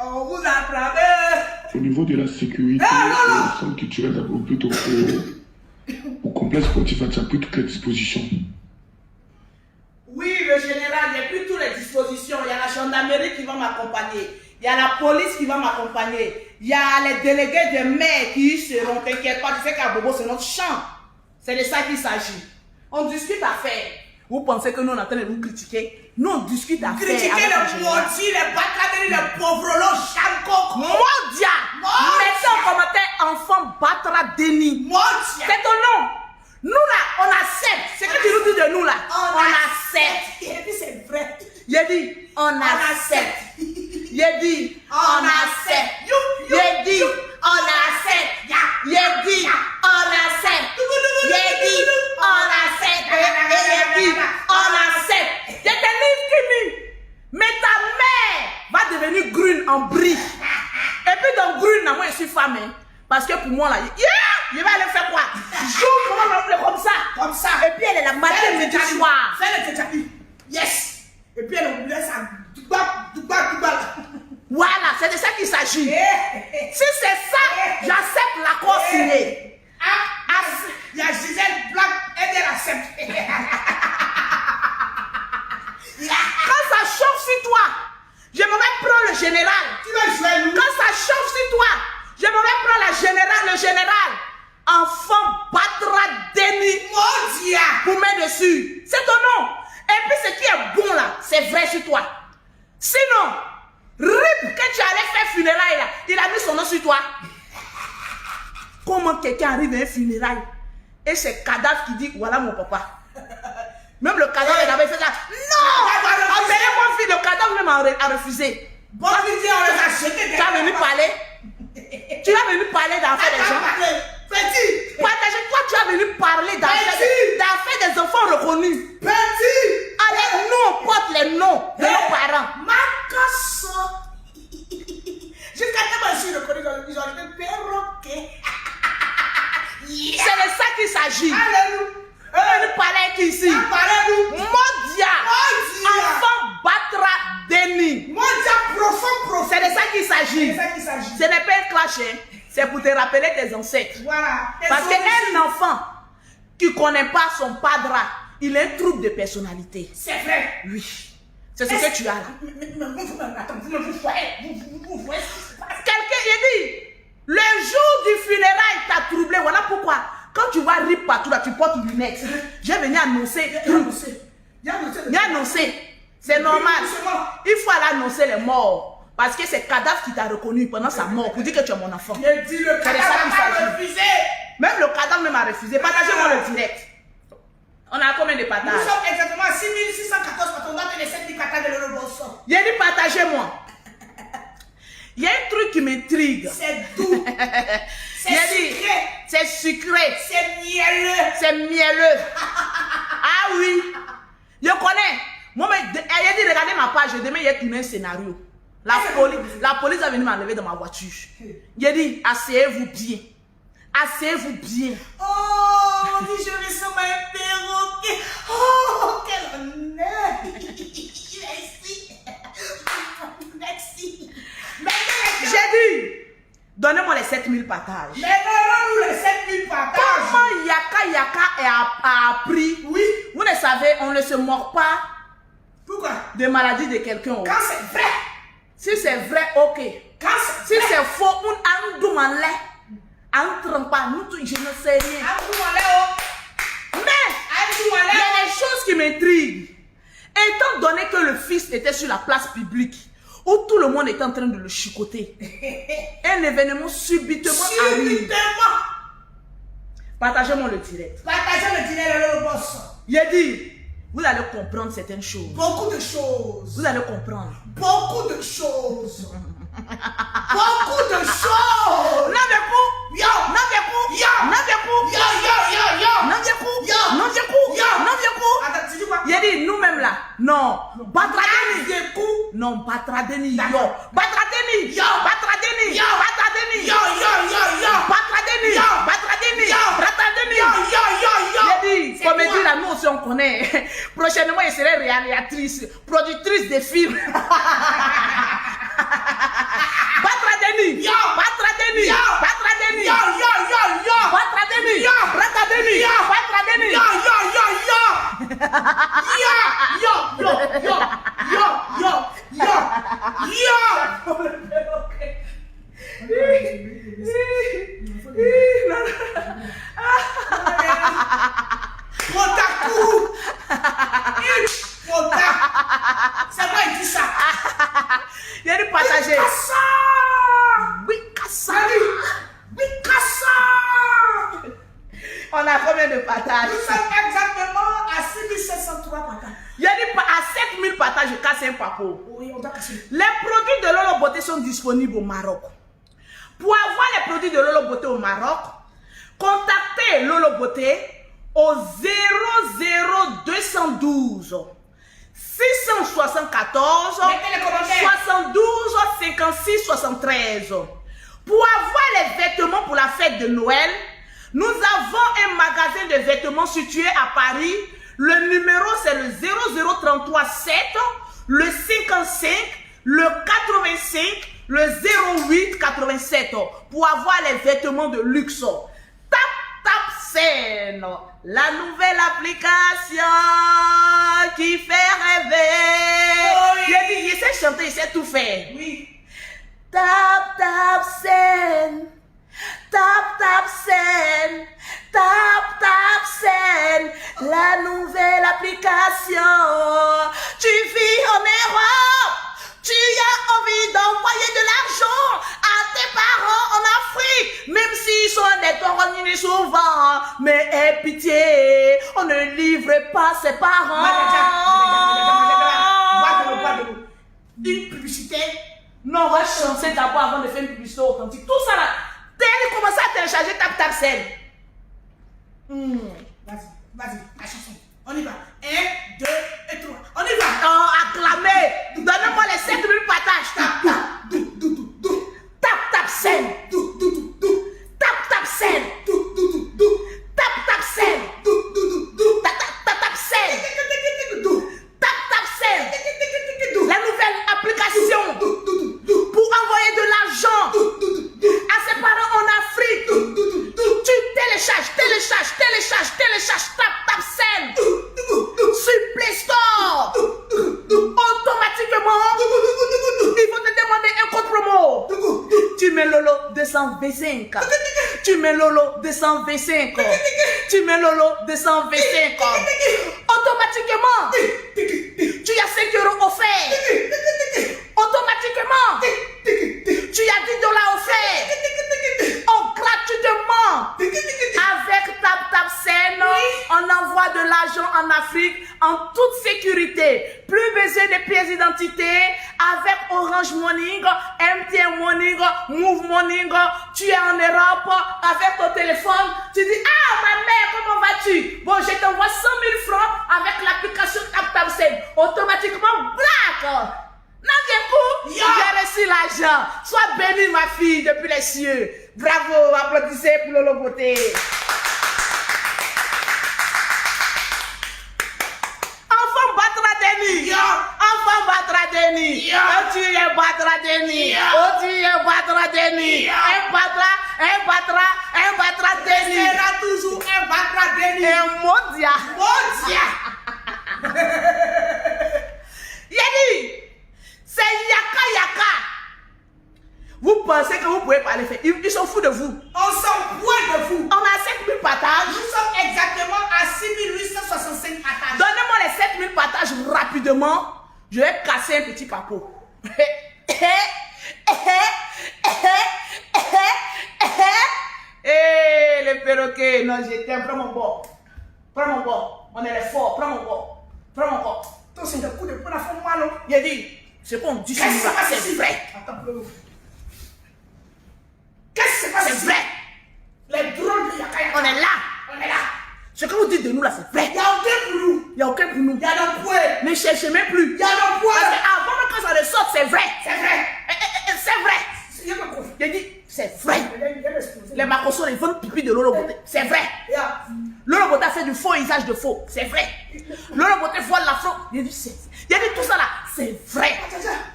On vous a attrapé. au niveau de la sécurité, le centre culturel d'abord plutôt au complexe sportif a pris toutes les dispositions. Oui, le général, j'ai pris toutes les dispositions. Il y a la gendarmerie qui va m'accompagner. Il y a la police qui va m'accompagner. Il y a les délégués des maires qui seront. T'inquiète pas, tu sais qu'à Bobo, c'est notre champ. C'est de ça qu'il s'agit. On discute à faire. Vous pensez que nous, on est en train de nous critiquer? Nous, on discute à faire. Critiquer avec le les général. maudits, les bacadéries, les pauvres lots, chancoc. Modia! Mettez en commentaire enfant Batra Denis. Modia. C'est ton nom. Nous là, on accepte. C'est que tu nous dis de nous là. On accepte. Et puis c'est vrai. J'ai dit, on accepte. J'ai dit, on femme. Hein. Parce que pour moi, là, je vais aller faire quoi? Joue, comment m'appeler comme ça? Comme ça. Et puis elle est la matin, midi, soir. Fais le tétali. Yes. Et puis elle oublie ça. Douba. Voilà, c'est de ça qu'il s'agit. Si c'est ça, j'accepte l'accord signé. Il y a Gisèle Black, elle accepte. Quand ça chauffe sur toi, j'aimerais prendre le général. Tu vas jouer nous. Quand ça chauffe sur toi, j'aimerais prendre le général. Enfant battra Denis Mondia. pour mettre dessus. C'est ton nom. Et puis ce qui est bon là, c'est vrai sur toi. Sinon, Rip, quand tu allais faire funérailles là, il a mis son nom sur toi. Comment quelqu'un arrive à un funérail et c'est cadavre qui dit voilà mon papa. Même le cadavre il avait fait ça. Non! Amenez-moi fille, le cadavre même a refusé. Bon, on les a jetés. Tu as venu parler? Tu as venu parler d'affaires des gens? Petit. Partagez, toi tu as venu parler d'affaires des enfants reconnus. Petit. Allez, nous on porte les noms de nos parents. Macasso. Jusqu'à quand je suis reconnu, ils ont été perroquets. C'est de ça qu'il s'agit. Alléluia. On ne parle qu'ici. Modia. Enfant battra Denis. Modia profond. C'est de ça qu'il s'agit. C'est de ça qu'il s'agit. Ce n'est pas un clash, hein. C'est pour te rappeler tes ancêtres. Voilà. Parce qu'un enfant qui ne connaît pas son padre, il a un trouble de personnalité. C'est vrai. Oui. C'est ce que tu as là. Attends, vous voyez. Quelqu'un, il dit, le jour du funérail t'a troublé. Voilà pourquoi. Quand tu vois Rip partout là, tu portes une lunette. J'ai venu annoncer. Il a annoncé. C'est normal. Il faut aller annoncer les morts. Parce que c'est cadavre qui t'a reconnu pendant sa mort pour dire que tu es mon enfant. Il dit le cadavre a refusé. Même le cadavre même a refusé. Partagez-moi le direct. On a combien de partages? Nous sommes exactement à 6614 parce qu'on doit donner 7400 de l'euro bolson. Il a dit partagez-moi. Il y a un truc qui m'intrigue. C'est doux. C'est sucré. C'est sucré. C'est mielleux. C'est mielleux. Ah oui. Je connais. Moi, il a dit regardez ma page. Demain, il a tourné un scénario. La police a venu m'enlever dans ma voiture. Il a dit asseyez-vous bien. Asseyez-vous bien. Oh, dit je ressemble à un perroquet. Oh, quel honneur. Merci. J'ai dit, donnez-moi les 7000 partages. Mais donnons-nous les 7000 partages. Comment Yaka a appris? Oui. Vous ne savez, on ne se moque pas. Pourquoi? De maladie de quelqu'un. Quand c'est vrai. Si c'est vrai, ok. Quand c'est si vrai. c'est faux, on doumanle. Entrent pas, nous tous, je ne sais rien. Mais il y a des choses qui m'intriguent. Étant donné que le fils était sur la place publique, où tout le monde était en train de le chicoter, un événement subitement arrive. Partagez-moi le direct. Partagez le direct, le boss. Il a dit, vous allez comprendre certaines choses. Beaucoup de choses. Vous allez comprendre. Beaucoup de choses. Beaucoup de choses. N'avez-vous? Yo. N'avez-vous? Yo. N'avez-vous? Yo, yo, yo, yo. N'avez-vous? Yo. N'avez-vous? Yo. N'avez-vous? Attends, tu dis quoi? Il a dit, nous-mêmes là, non. Batradeni. N'avez-vous? Non, Batradeni. Yo. D'accord. Batradeni. Yo. Batradeni. Yo. Batradeni. Yo, yo, yo, yo. Batradeni. Yo. Batradeni. Yo. Batradeni. Yo, yo, yo, yo. Il a dit, C'est comédie quoi? là, nous aussi on connaît. Prochainement, il serait réalisatrice, productrice de films. Batradeni. Yo. Batradeni. Yo. Batradeni. Yo, yo, yo, yo. Batradeni. Yo. Batradeni. Yo. Batradeni. Yo, yo, yo, yo. Yo, yo, yo, yo, yo, yo, yo. Otaku. Otaku. C'est vrai, il dit ça. Il a dit partager. Kassa. Oui, Kassa. Oui, Kassa. On a combien de partages? Nous sommes exactement à 6703 partages. Il a dit à 7000 partages, je casse un papo. Oui, on doit casser. Les produits de Lolo Beauté sont disponibles au Maroc. Pour avoir les produits de Lolo Beauté au Maroc, contactez Lolo Beauté au 00212 674 Mettez les commentaires. 72 56 73 Pour avoir les vêtements pour la fête de Noël, nous avons un magasin de vêtements situé à Paris. Le numéro, c'est le 00337, le 55, le 85, le 08 87 pour avoir les vêtements de luxe. TapTapSend, la nouvelle application qui fait rêver. Oh oui. Il sait chanter, il sait tout faire. Oui. TapTapSend, TapTapSend, TapTapSend, la nouvelle application. Tu vis en Europe, tu as envie d'envoyer de l'argent à tes parents en Afrique, même s'ils sont des toronnés souvent. Mais aie pitié, on ne livre pas ses parents. Une publicité. Non, on va chanter d'abord avant de faire une publicité authentique. Tout ça là, dès qu'il commence à télécharger TapTapSend. Vas-y, la chanson. On y va. 1, 2 et 3. On y va. Oh, acclamez. Donnez-moi les 7000 partages. TapTapSend. TapTapSend. TapTapSend. TapTapSend. TapTapSend. La nouvelle application pour envoyer de l'argent à ses parents en Afrique. Tu télécharges TapTapSend sur Play Store. Automatiquement, ils vont te demander un code promo. Tu mets Lolo 225. Tu mets Lolo 225. Tu mets Lolo 225. Automatiquement, tu as 5 euros offerts. Automatiquement, tu as 10 dollars offerts. Oh, gratuitement. Avec TapTapSend, on envoie de l'argent en Afrique en toute sécurité. Plus besoin de pièces d'identité. Avec Orange Money, MTN Money, Move Money, tu es en Europe avec ton téléphone. Tu dis, ah ma mère, comment vas-tu? Bon, je t'envoie 100 000 francs avec l'application TapTapSend. Automatiquement, black. D'un coup, j'ai reçu l'argent. Sois bénie, ma fille, depuis les cieux. Bravo, applaudissez pour Lolo Beauté. Enfant battra Denis. Enfant battra Denis. Oh, tu es battra Denis. Oh, tu es battra Denis. Un battra Denis. Il sera toujours un battra Denis. Un mondia. Yadi. C'est Yaka. Vous pensez que vous pouvez pas les faire. Ils sont fous de vous. On s'en fout de vous. On a 7000 partages. Nous sommes exactement à 6865 partages. Donnez-moi les 7000 partages rapidement. Je vais casser un petit papo. Les perroquets. Non, je t'aime. Prends mon bord. On est les forts. Prends mon bord. Toi, c'est un coup de poing à fond mal. Il a dit, ce qu'on dit sur nous, c'est vrai. Attends, qu'est-ce qui se passe ici? C'est vrai. Les drones de Yaka. On est là. Ce que vous dites de nous là, c'est vrai. Il n'y a aucun pour nous. Il n'y a aucun pour nous. Il y a un point. Ne cherchez même plus. Il y a un point. Parce qu'avant même quand ça ressorte, c'est vrai. C'est vrai. C'est vrai. Il y a un point. Il a dit, c'est vrai. Les Macosos, ils vendent pipi de Lolo Beauté. C'est vrai. Lolo Beauté a fait du faux usage de faux. C'est vrai. Lolo Beauté voile la fraude. Il a dit, tout ça là, c'est vrai.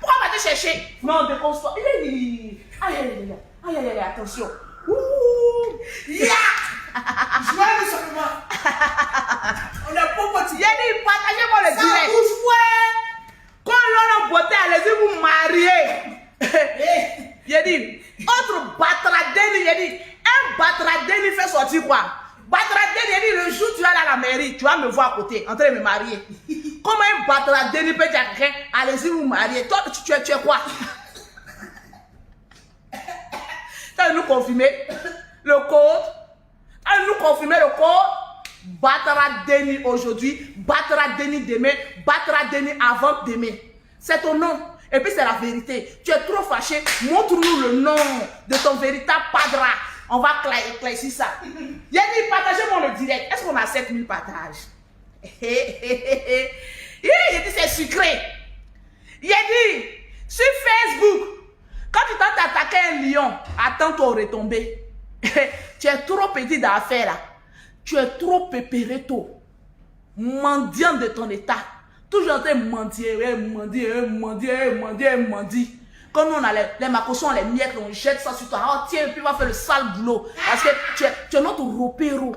Pourquoi vas-tu chercher? Non, de constat. Aïe, attention. Joyeux seulement. On a pas motivé. Il a dit, partagez-moi le Ça direct. bouge, ouais. Quand Lolo Beauté, allez-y vous marier. Il a dit, autre Batradeni, il a dit, un Batradeni fait sortir quoi? Batradeni, il a dit, le jour où tu vas aller à la mairie, tu vas me voir à côté, en train de me marier. Comment un Batradeni peut dire à quelqu'un, allez-y vous marier? Toi, tu es quoi? Tu as nous confirmer le code? Batradeni aujourd'hui, Batradeni demain, Batradeni avant-demain. C'est ton nom. Et puis c'est la vérité. Tu es trop fâché. Montre-nous le nom de ton véritable padra. On va éclaircir ça. Il a dit, partagez-moi le direct. Est-ce qu'on a 7000 partages? Il a dit, c'est sucré. Il a dit, sur Facebook, Quand tu tentes d'attaquer un lion, attends-toi au retombé. Tu es trop petit d'affaires là. Tu es trop pépéréto. Mendiant de ton état. Toujours en train de mendier, mendier. Quand nous on a les macossons, les miettes, on jette ça sur toi. Oh tiens, et puis on va faire le sale boulot. Parce que tu es notre ropéro.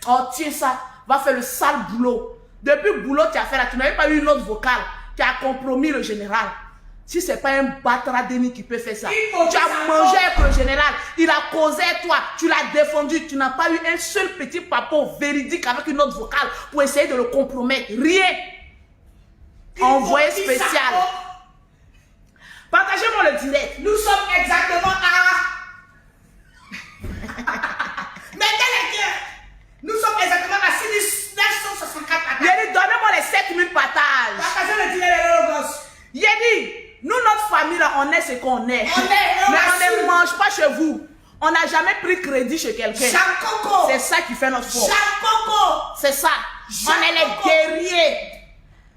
Oh tiens ça, va faire le sale boulot. Depuis le boulot tu as fait là, tu n'avais pas eu une autre vocale. Tu as compromis le général. Si ce n'est pas un Batara Deni qui peut faire ça. Tu as mangé avec le général. Il a causé toi. Tu l'as défendu. Tu n'as pas eu un seul petit papo véridique avec une autre vocale pour essayer de le compromettre. Rien. Envoyé spécial. Partagez-moi le direct. Nous sommes exactement à... Mettez les cœurs. Nous sommes exactement à 6964 partages. Yédi, donnez-moi les 7000 partages. Partagez le direct les gosses. Yédi, nous, notre famille, là, on est ce qu'on est. Mais on ne mange pas chez vous. On n'a jamais pris crédit chez quelqu'un. Chacoco. C'est ça qui fait notre force. Chacoco. C'est ça. On est les guerriers.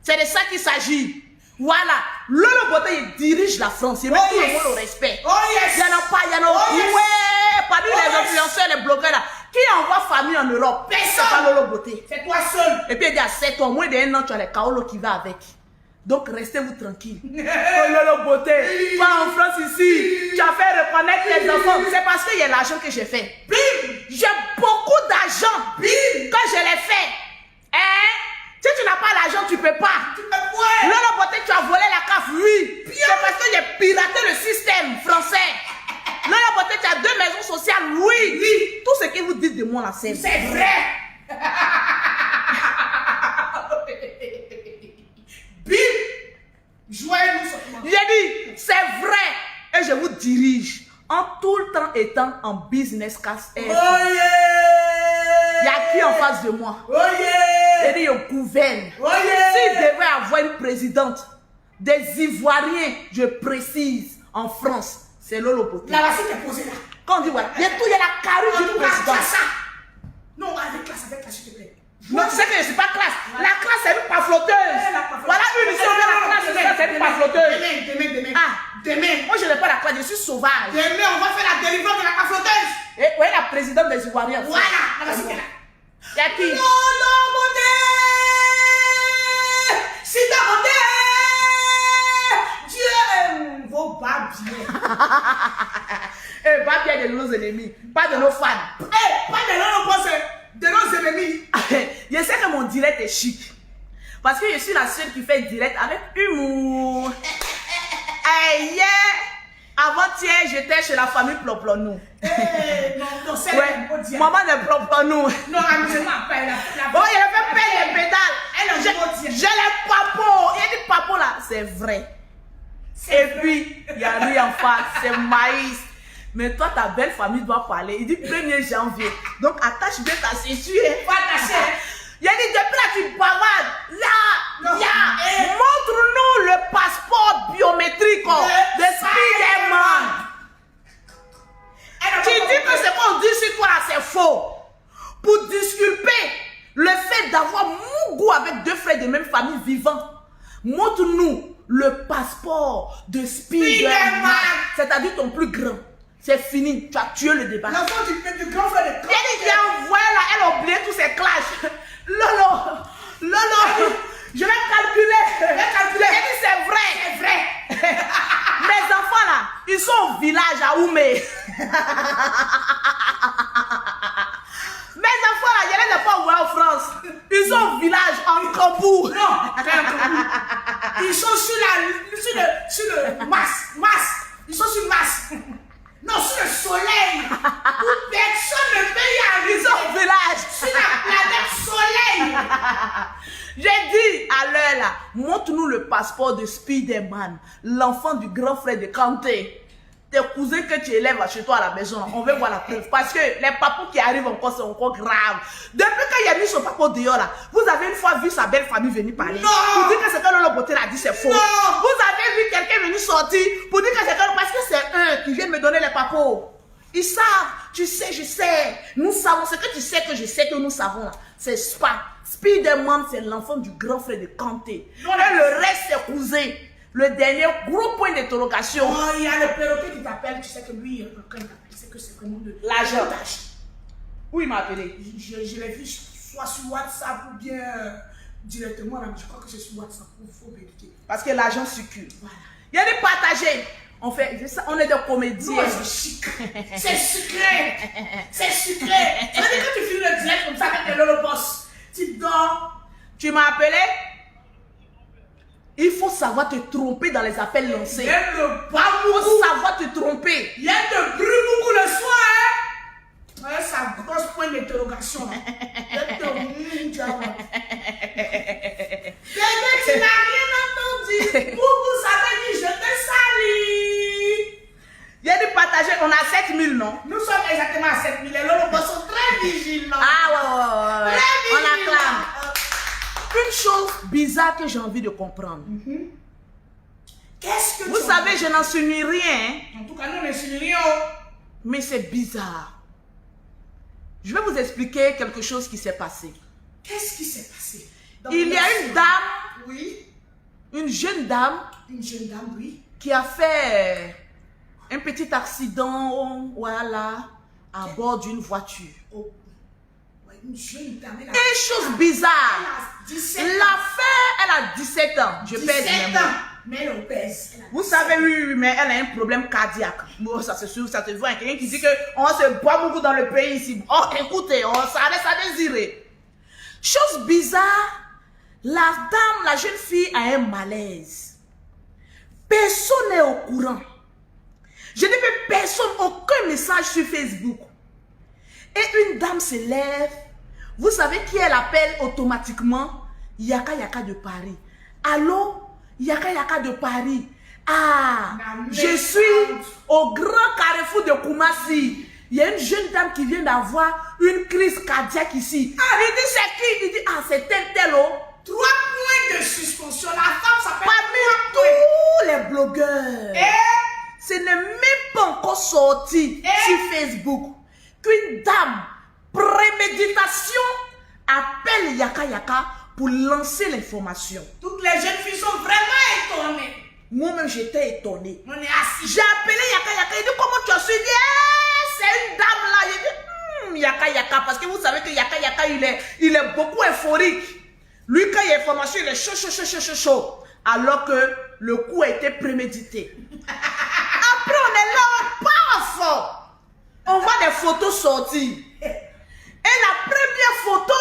C'est de ça qu'il s'agit. Voilà. Lolo Boté, il dirige la France. Il met tout le monde au respect. Oh yes. Il n'y en a pas, il y en a. Ouais. Parmi les influenceurs, les blogueurs là. Qui envoie famille en Europe? Personne. C'est pas Lolo Boté. C'est toi seul. Et puis il dit à 7 ans, moins d'un an, tu as les Kaolo qui va avec. Donc restez-vous tranquille. Oh Lolo Boté, pas en France ici. Tu as fait reconnaître les enfants. C'est parce qu'il y a l'argent que j'ai fait. J'ai beaucoup d'argent. Quand je l'ai fait. Hein? Si tu n'as pas l'argent, tu ne peux pas. Lolo Boté, tu as volé la CAF, oui. C'est parce que j'ai piraté le système français. Lolo Boté, tu as 2 maisons sociales, oui. Tout ce que vous dites de moi là, c'est vrai. Joyeux-nous seulement. J'ai dit, c'est vrai. Et je vous dirige en tout le temps étant en business class. Oh Il yeah. y a qui en face de moi? Oh yeah. J'ai dit, je gouverne. Oh yeah. S'il devait avoir une présidente des Ivoiriens, je précise, en France, c'est Lolo Boté. La racine est posée là. Quand on dit voilà, il y a la carrure du président. Non, avec classe, s'il te plaît. Non, tu sais que je ne suis pas classe. La classe, c'est une pafloteuse. Voilà une ici, on a la classe, c'est une pafloteuse. Demain. Ah, Demain. moi, je n'ai pas la classe, je suis sauvage. Demain, on va faire la délivrance de la pafloteuse. Et oui, la présidente des Ivoiriens. Voilà, la racine est là. Il y a qui? Lolo Boté. Sida Boté. Dieu vos bas bien. Eh, pas bien de nos ennemis, pas de nos fans. Eh, pas de nos boss, de nos ennemis. Je sais que mon direct est chic. Parce que je suis la seule qui fait direct avec humour. Hey, yeah. Avant-hier, j'étais chez la famille Ploplonou. Non, c'est Ouais. Maman de Ploplonou. Non, amusez-moi, pas la Oh, il a fait payer les pédales. Elle a J'ai les papos. Il y a des papos là. C'est vrai. Et puis, il y a lui en face. C'est maïs. Mais toi, ta belle famille doit parler. Il dit 1er janvier. Donc, attache bien ta ceinture. Pas attaché. Il a dit, depuis là, tu bavardes. Là, montre-nous le passeport biométrique de Spider-Man. Tu dis que ce qu'on dit sur toi, là, c'est faux. Pour disculper le fait d'avoir mon goût avec 2 frères de même famille vivants, montre-nous le passeport de Spider-Man. C'est-à-dire ton plus grand. C'est fini, tu as tué le débat. L'enfant du grand frère de Elle dit, envoyé là, elle a oublié tous ses clashs. Lolo, je vais calculer. Elle dit, c'est vrai. Mes enfants là, ils sont au village à Oumé. Mes enfants là, il y en a pas où en France. Ils sont au village en Kambou. Non, ils sont sur le Mars. Ils sont sur Mars. Non, sur le soleil. Où personne ne peut y arriver. Ils sont au village. Sur la planète soleil. J'ai dit à l'heure là, montre-nous le passeport de Spider-Man, l'enfant du grand frère de Kanté. Tes cousins que tu élèves chez toi à la maison, on veut voir la preuve. Parce que les papous qui arrivent encore, c'est encore grave. Depuis qu'il a mis son papa dehors là, vous avez une fois vu sa belle famille venir parler. Non. Pour dire que c'est que Lolo Boté l'a dit, c'est faux. Non. Vous avez vu quelqu'un venir sortir pour dire que c'est que parce que c'est eux qui viennent me donner les papos. Ils savent, tu sais, je sais. Nous savons, ce que tu sais que je sais que nous savons là, c'est pas. Spider-Man, c'est l'enfant du grand frère de Kanté. Et le reste, c'est cousin. le dernier gros point d'interrogation. Oh, il y a le perroquet qui t'appelle, tu sais que lui, quand il t'appelle, c'est que c'est vraiment de L'argent. Où il m'a appelé? Je l'ai vu soit sur WhatsApp ou bien directement là, mais je crois que c'est sur WhatsApp. Il faut vérifier. Parce que l'argent circule. Voilà. Il y a des partagés. On est des comédiens. Non, c'est chic. C'est sucré. C'est sucré. Ça veut dire que tu finis le direct comme ça avec le Lolo Boss. Tu dors. Tu m'as appelé? Il faut savoir te tromper dans les appels Il y lancés. a le Il bamboukou. faut savoir te tromper. Il y a de bruit le soir. Hein? Ouais, ça grosse point d'interrogation. Là. Bébé, tu n'as rien entendu. Boubou, ça veut dire je te salue. Il y a des partagés. On a 7000, non? Nous sommes exactement à 7000. Les Lolo Boss sont très vigilants. Ah ouais. Très On vigilants. acclame. Une chose bizarre que j'ai envie de comprendre. Qu'est-ce que Vous savez, je n'en suis rien, En tout cas, nous ne sommes rien. mais c'est bizarre. Je vais vous expliquer quelque chose qui s'est passé. Qu'est-ce qui s'est passé? Dans Il y a une dame, Oui. une jeune dame, Une jeune dame, oui. qui a fait un petit accident, voilà, à bord d'une voiture. Oh. Ouais, une jeune dame. Elle a, Et chose bizarre, elle a 17 ans. l'affaire, elle a 17 ans. Je pèse 17 mes mots. ans. Mais elle obèse. Elle a Vous savez, oui, mais elle a un problème cardiaque. Bon, ça se suit, ça se voit. Quelqu'un qui dit qu'on se boit beaucoup dans le pays ici. Oh, écoutez, ça laisse à désirer. Chose bizarre, la dame, la jeune fille a un malaise. Personne n'est au courant. Je n'ai vu personne, aucun message sur Facebook. Et une dame se lève. Vous savez qui elle appelle automatiquement? Yaka Yaka de Paris. Allô? Yaka Yaka de Paris. Ah, je suis au grand carrefour de Koumassi. Il y a une jeune dame qui vient d'avoir une crise cardiaque ici. Ah, il dit c'est qui? Il dit, ah, c'est tel, oh. 3 points de suspension. La femme s'appelle Parmi tous les blogueurs, Et ce n'est même pas encore sorti sur Facebook qu'une dame, préméditation, appelle Yaka Yaka pour lancer l'information. toutes les jeunes filles sont vraiment étonnées. Moi-même, j'étais étonnée. On est assis. J'ai appelé Yaka Yaka, il dit comment tu as su? Il dit, c'est une dame là. Il dit, Yaka Yaka, parce que vous savez que Yaka Yaka, il est beaucoup euphorique. Lui, quand il y a information, il est chaud. Alors que le coup a été prémédité. Après, on est là, on paf. On voit des photos sortir. Et la première photo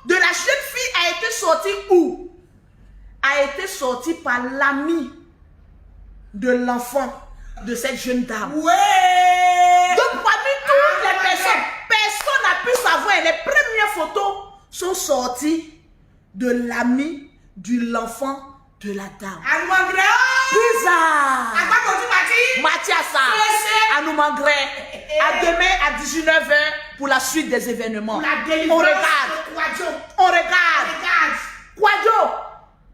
de la jeune fille a été sortie où? A été sortie par l'ami de l'enfant de cette jeune dame. Ouais. Donc, parmi toutes les personnes, personne n'a pu savoir. Les premières photos sont sorties de l'ami de l'enfant de la dame. Anouangré. Bizarre. À quoi qu'on dit, Mathiasa, C'est- à nous manquerait. À demain à 19h pour la suite des événements. La On délivrance regarde. de Kwadjo. On regarde. Regarde. Kwadjo,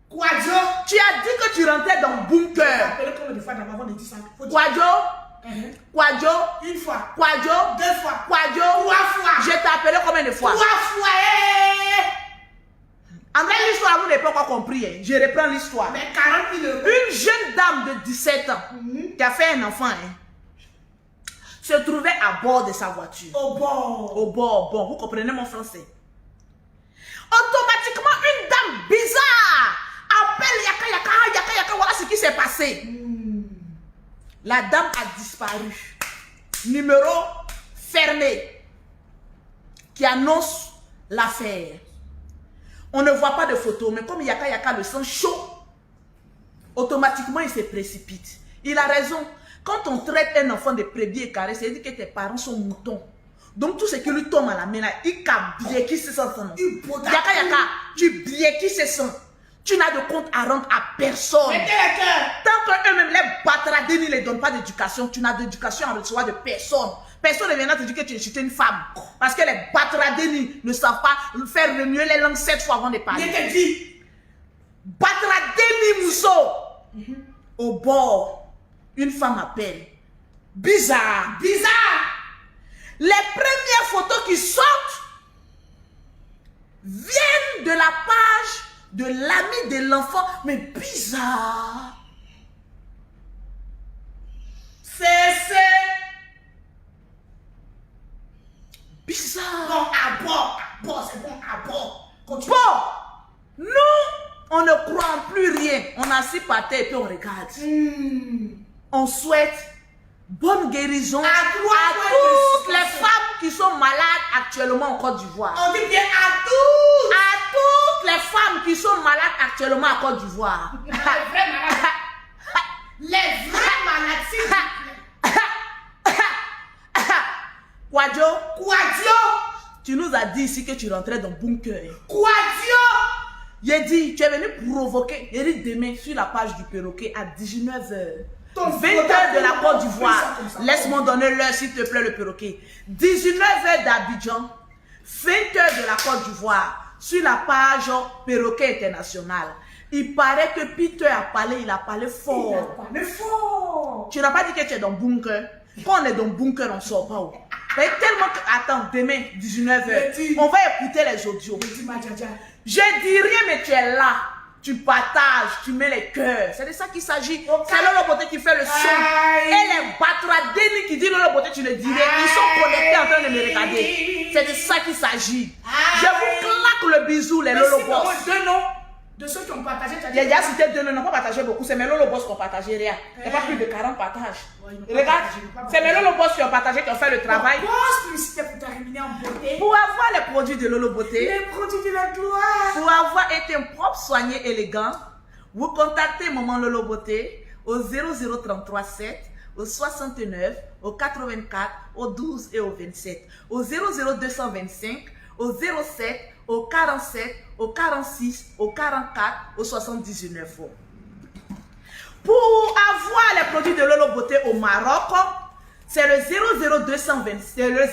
Kwadjo. tu as dit que tu rentrais dans le bunker. Appelez combien de fois d'abord avant de dire ça? Faut dire. Kwadjo, Kwadjo, Une fois. Kwadjo, 2 fois. Kwadjo. 3 fois. Je t'ai appelé combien de fois? 3 fois. En vrai, l'histoire, vous n'avez pas encore compris. Hein. Je reprends l'histoire. Mais 40 000 euros. Une jeune dame de 17 ans qui a fait un enfant se trouvait à bord de sa voiture. Au bord. Au bord, bon, vous comprenez mon français. Automatiquement, une dame bizarre appelle Yaka Yaka, Yaka Yaka, voilà ce qui s'est passé. La dame a disparu. Numéro fermé qui annonce l'affaire. On ne voit pas de photo, mais comme Yaka Yaka le sent chaud, automatiquement il se précipite. Il a raison. Quand on traite un enfant de prébier et carré, c'est-à-dire que tes parents sont moutons. Donc tout ce qui lui tombe à la main là, il a bien qui se sent. Yaka Yaka, tu bien qui se sent. Tu n'as de compte à rendre à personne. Mettez le cœur. Tant qu'eux-mêmes, les batradés ne les donnent pas d'éducation, tu n'as d'éducation à recevoir de personne. Personne ne viendra te dire que tu es une femme. Parce que les batradés ne savent pas faire remuer les langues 7 fois avant de parler. Je te dis. Batradeni Mousso. Au bord, une femme appelle. Bizarre. Bizarre. Les premières photos qui sortent viennent de la page de l'ami de l'enfant. Mais bizarre. C'est Bizarre. bon à bord. C'est bon à bord. Continue. Bon, nous, on ne croit en plus rien. On assis par terre et puis on regarde. On souhaite bonne guérison à toutes les femmes qui sont malades actuellement en Côte d'Ivoire. On dit bien à tous. À toutes les femmes qui sont malades actuellement en Côte d'Ivoire. Les vrais malades. Les vrais malades, s'il vous plaît. Kwadjo, Kwadjo. tu nous as dit ici que tu rentrais dans le bunker. Kwadjo. J'ai dit, tu es venu provoquer Eric demain sur la page du perroquet à 19h. 20h de la Côte d'Ivoire. Laisse-moi donner l'heure, s'il te plaît, le perroquet. 19h d'Abidjan, 20h de la Côte d'Ivoire, sur la page Perroquet International. Il paraît que Peter a parlé, il a parlé fort. Il a parlé fort. Tu n'as pas dit que tu es dans le bunker. Quand on est dans le bunker, on ne sort pas. Mais tellement que, attends, demain, 19h, on va écouter les audios. Je dis rien, mais tu es là. Tu partages, tu mets les cœurs. C'est de ça qu'il s'agit. C'est Lolo Beauté qui fait le son. Et les Batradeni qui disent Lolo Beauté, tu le dirais. Ils sont connectés en train de me regarder. C'est de ça qu'il s'agit. Je vous claque le bisou, les Lolo Boss. Deux noms de ceux qui ont partagé. Il y a déjà cité deux noms, ils n'ont pas partagé beaucoup. C'est mes Lolo Boss qui ont partagé rien. Il n'y a pas plus de 40 partages. Regarde, c'est mes Lolo Boss qui ont partagé, qui ont fait le travail. Boss, publicité pour terminer en beauté. Pour avoir les produits de Lolo Beauté, Les produits de la gloire. pour avoir été propre, soigné, élégant, vous contactez Maman Lolo Beauté au 0033 7, au 69, au 84, au 12 et au 27, au 00225, au 07, au 47, au 46, au 44, au 79. Pour avoir les produits de Lolo Beauté au Maroc, c'est le 00220, c'est le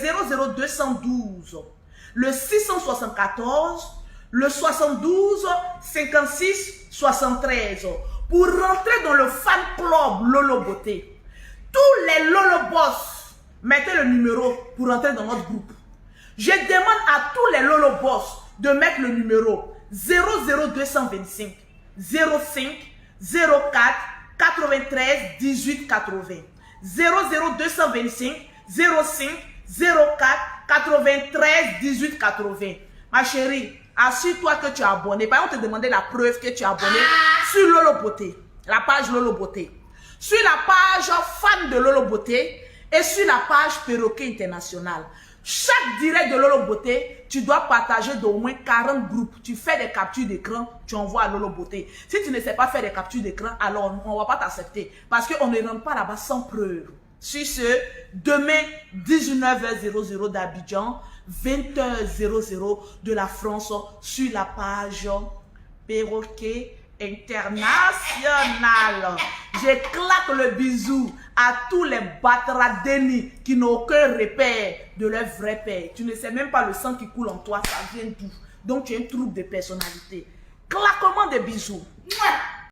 00212, le 674, le 72 56 73. Pour rentrer dans le fan club Lolo Beauté, tous les Lolo Boss, mettez le numéro pour rentrer dans notre groupe. Je demande à tous les Lolo Boss de mettre le numéro 00225 05 04 93 18 80. 00225 05 04 93 18 80. Ma chérie, assure-toi que tu es abonné. Par exemple, on te demandait la preuve que tu es abonné sur Lolo Beauté, la page Lolo Beauté, sur la page fan de Lolo Beauté et sur la page Perroquet International. Chaque direct de Lolo Beauté, tu dois partager d'au moins 40 groupes. Tu fais des captures d'écran, tu envoies à Lolo Beauté. Si tu ne sais pas faire des captures d'écran, alors on ne va pas t'accepter. Parce qu'on ne rentre pas là-bas sans preuve. Sur ce, demain, 19h00 d'Abidjan, 20h00 de la France, sur la page Perroquet International. Je claque le bisou à tous les Batradeni qui n'ont aucun repère de leur vrai père. Tu ne sais même pas le sang qui coule en toi, ça vient d'où. Donc tu es un trouble de personnalité. Claquement de bisous.